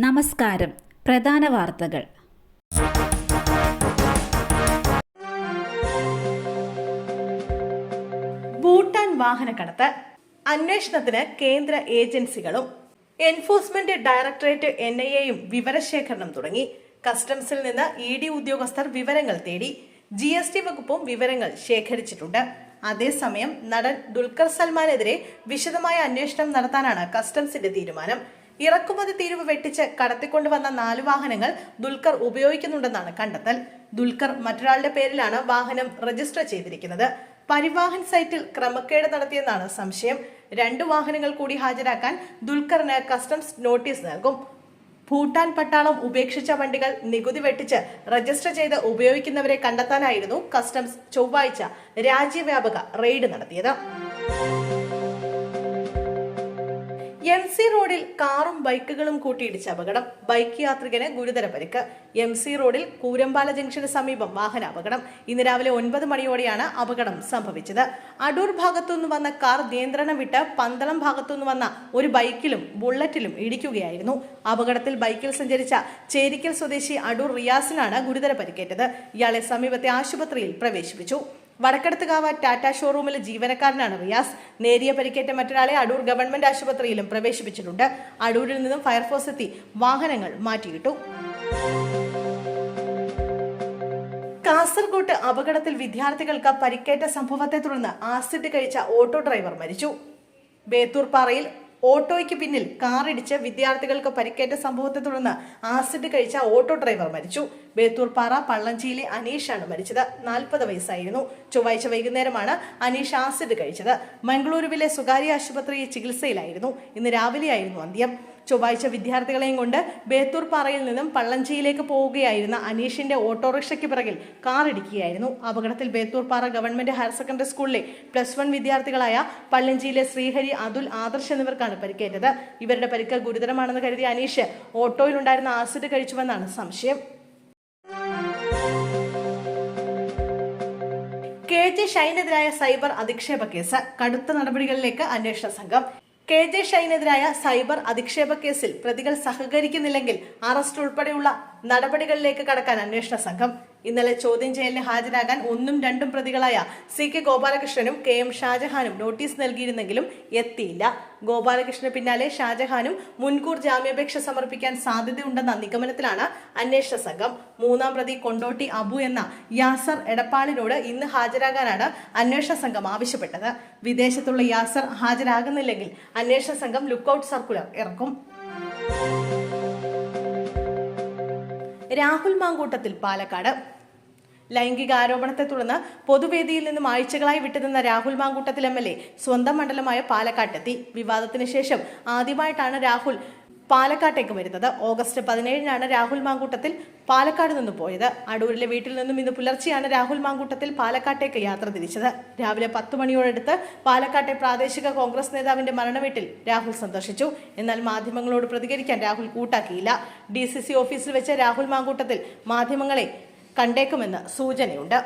നമസ്കാരം. പ്രധാന വാർത്തകൾ. ഭൂട്ടാൻ വാഹനക്കടത്ത് അന്വേഷണത്തിന് കേന്ദ്ര ഏജൻസികളും എൻഫോഴ്സ്മെന്റ് ഡയറക്ടറേറ്റ് NIAയും വിവരശേഖരണം തുടങ്ങി. കസ്റ്റംസിൽ നിന്ന് ED ഉദ്യോഗസ്ഥർ വിവരങ്ങൾ തേടി. GST വകുപ്പും വിവരങ്ങൾ ശേഖരിച്ചിട്ടുണ്ട്. അതേസമയം നടൻ ദുൽഖർ സൽമാനെതിരെ വിശദമായ അന്വേഷണം നടത്താനാണ് കസ്റ്റംസിന്റെ തീരുമാനം. ഇറക്കുമതി തീരുവ വെട്ടിച്ച് കടത്തിക്കൊണ്ടുവന്ന 4 വാഹനങ്ങൾ ദുൽഖർ ഉപയോഗിക്കുന്നുണ്ടെന്നാണ് കണ്ടെത്തൽ. ദുൽഖർ മറ്റൊരാളുടെ പേരിലാണ് വാഹനം രജിസ്റ്റർ ചെയ്തിരിക്കുന്നത്. പരിവാഹൻ സൈറ്റിൽ ക്രമക്കേട് നടത്തിയെന്നാണ് സംശയം. 2 വാഹനങ്ങൾ കൂടി ഹാജരാക്കാൻ ദുൽഖറിന് കസ്റ്റംസ് നോട്ടീസ് നൽകും. ഭൂട്ടാൻ പട്ടാളം ഉപേക്ഷിച്ച വണ്ടികൾ നികുതി വെട്ടിച്ച് രജിസ്റ്റർ ചെയ്ത് ഉപയോഗിക്കുന്നവരെ കണ്ടെത്താനായിരുന്നു കസ്റ്റംസ് ചൊവ്വാഴ്ച രാജ്യവ്യാപക റെയ്ഡ് നടത്തിയത്. MC റോഡിൽ കാറും ബൈക്കുകളും കൂട്ടിയിടിച്ച അപകടം. ബൈക്ക് യാത്രികന് ഗുരുതര പരിക്ക്. MC റോഡിൽ കൂരമ്പാല ജംഗ്ഷന് സമീപം വാഹനാപകടം. ഇന്ന് രാവിലെ 9 മണിയോടെയാണ് അപകടം സംഭവിച്ചത്. അടൂർ ഭാഗത്തുനിന്ന് വന്ന കാർ നിയന്ത്രണം വിട്ട് പന്തളം ഭാഗത്തുനിന്ന് വന്ന ഒരു ബൈക്കിലും ബുള്ളറ്റിലും ഇടിക്കുകയായിരുന്നു. അപകടത്തിൽ ബൈക്കിൽ സഞ്ചരിച്ച ചേരിക്കൽ സ്വദേശി അടൂർ റിയാസിനാണ് ഗുരുതര പരിക്കേറ്റത്. ഇയാളെ സമീപത്തെ ആശുപത്രിയിൽ പ്രവേശിപ്പിച്ചു. വടക്കടത്തുകാവ് ടാറ്റ ഷോറൂമിലെ ജീവനക്കാരനാണ് റിയാസ്. നേരിയ പരിക്കേറ്റ മറ്റൊരാളെ അടൂർ ഗവൺമെന്റ് ആശുപത്രിയിലും പ്രവേശിപ്പിച്ചിട്ടുണ്ട്. അടൂരിൽ നിന്നും ഫയർഫോഴ്സ് എത്തി വാഹനങ്ങൾ മാറ്റിയിട്ടു. കാസർഗോട്ട് അപകടത്തിൽ വിദ്യാർത്ഥികൾക്ക് പരിക്കേറ്റ സംഭവത്തെ തുടർന്ന് ആസിഡ് കഴിച്ച ഓട്ടോ ഡ്രൈവർ മരിച്ചു. ബേത്തൂർപ്പാറയിൽ ഓട്ടോയ്ക്ക് പിന്നിൽ കാറിടിച്ച് വിദ്യാർത്ഥികൾക്ക് പരിക്കേറ്റ സംഭവത്തെ തുടർന്ന് ആസിഡ് കഴിച്ച ഓട്ടോ ഡ്രൈവർ മരിച്ചു. ബേത്തൂർപ്പാറ പള്ളഞ്ചിയിലെ അനീഷാണ് മരിച്ചത്. 40 വയസ്സായിരുന്നു. ചൊവ്വാഴ്ച വൈകുന്നേരമാണ് അനീഷ് ആസിഡ് കഴിച്ചത്. മംഗളൂരുവിലെ സ്വകാര്യ ആശുപത്രിയിൽ ചികിത്സയിലായിരുന്നു. ഇന്ന് രാവിലെയായിരുന്നു അന്ത്യം. ചൊവ്വാഴ്ച വിദ്യാർത്ഥികളെയും കൊണ്ട് ബേത്തൂർപ്പാറയിൽ നിന്നും പള്ളഞ്ചിയിലേക്ക് പോവുകയായിരുന്ന അനീഷിന്റെ ഓട്ടോറിക്ഷയ്ക്ക് പിറകിൽ കാർ ഇടിക്കുകയായിരുന്നു. അപകടത്തിൽ ബേത്തൂർപ്പാറ ഗവൺമെന്റ് ഹയർ സെക്കൻഡറി സ്കൂളിലെ +1 വിദ്യാർത്ഥികളായ പള്ളഞ്ചിയിലെ ശ്രീഹരി, അതുൽ, ആദർശ് എന്നിവർക്കാണ് പരിക്കേറ്റത്. ഇവരുടെ പരിക്ക് ഗുരുതരമാണെന്ന് കരുതിയ അനീഷ് ഓട്ടോയിലുണ്ടായിരുന്ന ആസിഡ് കഴിച്ചുവെന്നാണ് സംശയം. KJ ഷൈനെതിരായ സൈബർ അധിക്ഷേപ കേസ്. കടുത്ത നടപടികളിലേക്ക് അന്വേഷണ സംഘം. KJ ഷൈനെതിരായ സൈബർ അധിക്ഷേപ കേസിൽ പ്രതികൾ സഹകരിക്കുന്നില്ലെങ്കിൽ അറസ്റ്റ് ഉൾപ്പെടെയുള്ള നടപടികളിലേക്ക് കടക്കാൻ അന്വേഷണ സംഘം. ഇന്നലെ ചോദ്യം ചെയ്യലിന് ഹാജരാകാൻ 1ഉം 2ഉം പ്രതികളായ CK ഗോപാലകൃഷ്ണനും KM ഷാജഹാനും നോട്ടീസ് നൽകിയിരുന്നെങ്കിലും എത്തിയില്ല. ഗോപാലകൃഷ്ണന് പിന്നാലെ ഷാജഹാനും മുൻകൂർ ജാമ്യാപേക്ഷ സമർപ്പിക്കാൻ സാധ്യതയുണ്ടെന്ന നിഗമനത്തിലാണ് അന്വേഷണ സംഘം. 3ാം പ്രതി കൊണ്ടോട്ടി അബു എന്ന യാസർ എടപ്പാളിനോട് ഇന്ന് ഹാജരാകാനാണ് അന്വേഷണ സംഘം ആവശ്യപ്പെട്ടത്. വിദേശത്തുള്ള യാസർ ഹാജരാകുന്നില്ലെങ്കിൽ അന്വേഷണ സംഘം ലുക്കൌട്ട് സർക്കുലർ ഇറക്കും. രാഹുൽ മാങ്കൂട്ടത്തിൽ പാലക്കാട്. ലൈംഗിക ആരോപണത്തെ തുടർന്ന് പൊതുവേദിയിൽ നിന്നും ആഴ്ചകളായി വിട്ടുനിന്ന രാഹുൽ മാങ്കൂട്ടത്തിൽ MLA സ്വന്തം മണ്ഡലമായ പാലക്കാട്ടെത്തി. വിവാദത്തിന് ശേഷം ആദ്യമായിട്ടാണ് രാഹുൽ പാലക്കാട്ടേക്ക് വരുന്നത്. ഓഗസ്റ്റ് 17-നാണ് രാഹുൽ മാങ്കൂട്ടത്തിൽ പാലക്കാട് നിന്ന് പോയത്. അടൂരിലെ വീട്ടിൽ നിന്നും ഇന്ന് പുലർച്ചെയാണ് രാഹുൽ മാങ്കൂട്ടത്തിൽ പാലക്കാട്ടേക്ക് യാത്ര തിരിച്ചത്. രാവിലെ 10 മണിയോടടുത്ത് പാലക്കാട്ടെ പ്രാദേശിക കോൺഗ്രസ് നേതാവിന്റെ മരണവീട്ടിൽ രാഹുൽ സന്ദർശിച്ചു. എന്നാൽ മാധ്യമങ്ങളോട് പ്രതികരിക്കാൻ രാഹുൽ കൂട്ടാക്കിയില്ല. DCC ഓഫീസിൽ വെച്ച് രാഹുൽ മാങ്കൂട്ടത്തിൽ മാധ്യമങ്ങളെ കണ്ടേക്കുമെന്ന് സൂചനയുണ്ട്.